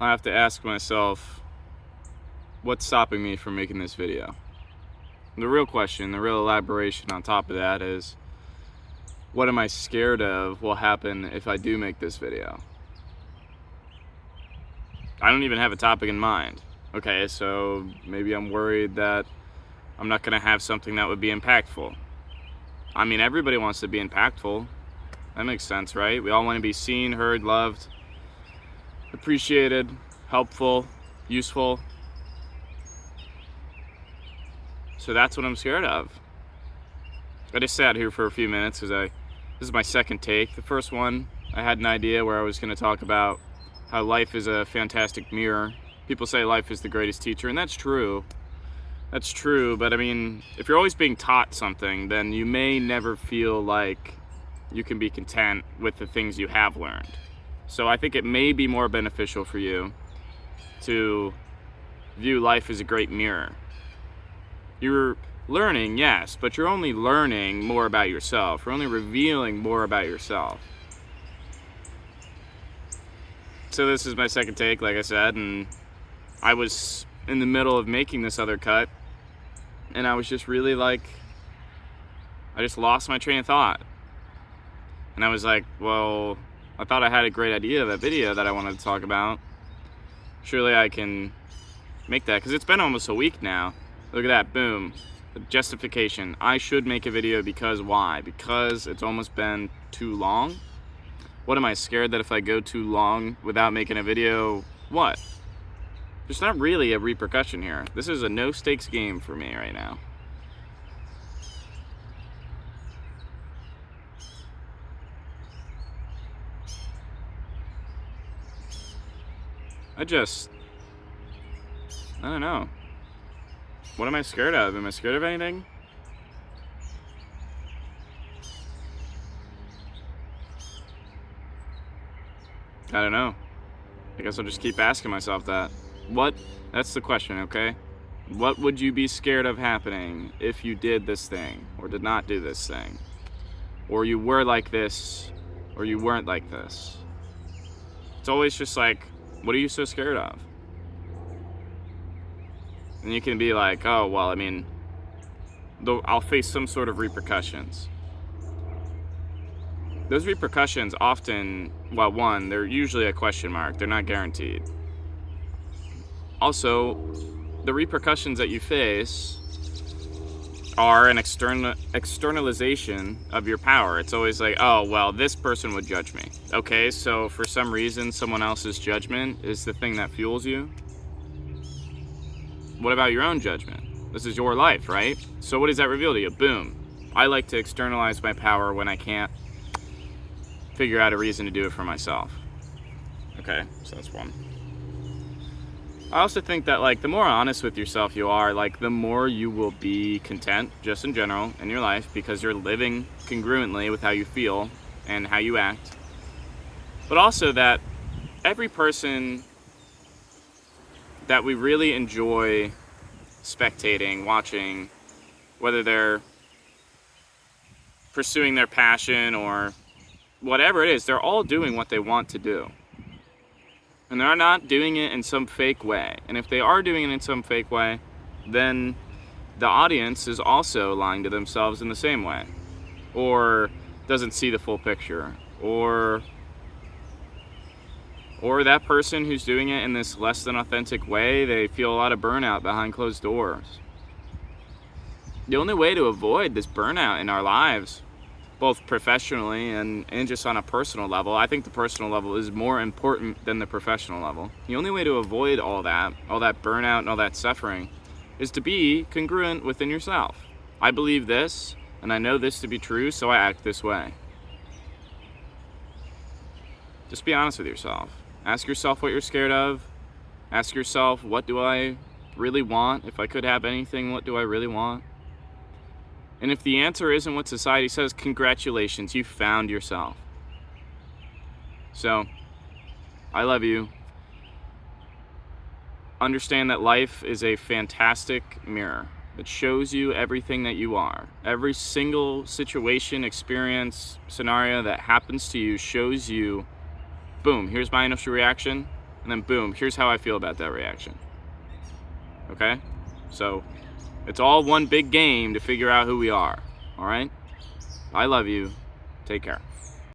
I have to ask myself, what's stopping me from making this video? The real question, the real elaboration on top of that is, what am I scared of will happen if I do make this video? I don't even have a topic in mind. Okay, so maybe I'm worried that I'm not going to have something that would be impactful. I mean, everybody wants to be impactful. That makes sense, right? We all want to be seen, heard, loved, appreciated, helpful, useful. So that's what I'm scared of. I just sat here for a few minutes because this is my second take. The first one, I had an idea where I was going to talk about how life is a fantastic mirror. People say life is the greatest teacher, and that's true. That's true, but I mean, if you're always being taught something, then you may never feel like you can be content with the things you have learned. So I think it may be more beneficial for you to view life as a great mirror. You're learning, yes, but you're only learning more about yourself. You're only revealing more about yourself. So this is my second take, like I said, and I was in the middle of making this other cut, and I was just really like, I just lost my train of thought. And I was like, well, I thought I had a great idea of a video that I wanted to talk about. Surely I can make that, because it's been almost a week now. Look at that, boom. The justification. I should make a video because why? Because it's almost been too long? What am I scared that if I go too long without making a video, what? There's not really a repercussion here. This is a no stakes game for me right now. I don't know. What am I scared of? Am I scared of anything? I don't know. I guess I'll just keep asking myself that. That's the question, okay? What would you be scared of happening if you did this thing or did not do this thing? Or you were like this or you weren't like this? It's always just like, what are you so scared of? And you can be like, oh, well, I mean, I'll face some sort of repercussions. Those repercussions often, well, one, they're usually a question mark. They're not guaranteed. Also, the repercussions that you face are an externalization of your power. It's always like, oh, well, this person would judge me. Okay, so for some reason, someone else's judgment is the thing that fuels you. What about your own judgment? This is your life, right? So what does that reveal to you? Boom. I like to externalize my power when I can't figure out a reason to do it for myself. Okay, so that's one. I also think that, like, the more honest with yourself you are, like, the more you will be content, just in general, in your life, because you're living congruently with how you feel and how you act. But also that every person that we really enjoy spectating, watching, whether they're pursuing their passion or whatever it is, they're all doing what they want to do. And they're not doing it in some fake way. And if they are doing it in some fake way, then the audience is also lying to themselves in the same way. Or doesn't see the full picture. Or that person who's doing it in this less than authentic way, they feel a lot of burnout behind closed doors. The only way to avoid this burnout in our lives, both professionally and just on a personal level, I think the personal level is more important than the professional level. The only way to avoid all that burnout and all that suffering, is to be congruent within yourself. I believe this, and I know this to be true, so I act this way. Just be honest with yourself. Ask yourself what you're scared of. Ask yourself, what do I really want? If I could have anything, what do I really want? And if the answer isn't what society says, congratulations, you found yourself. So, I love you. Understand that life is a fantastic mirror. It shows you everything that you are. Every single situation, experience, scenario that happens to you shows you, boom, here's my initial reaction, and and then boom, here's how I feel about that reaction. Okay? So it's all one big game to figure out who we are. All right? I love you. Take care.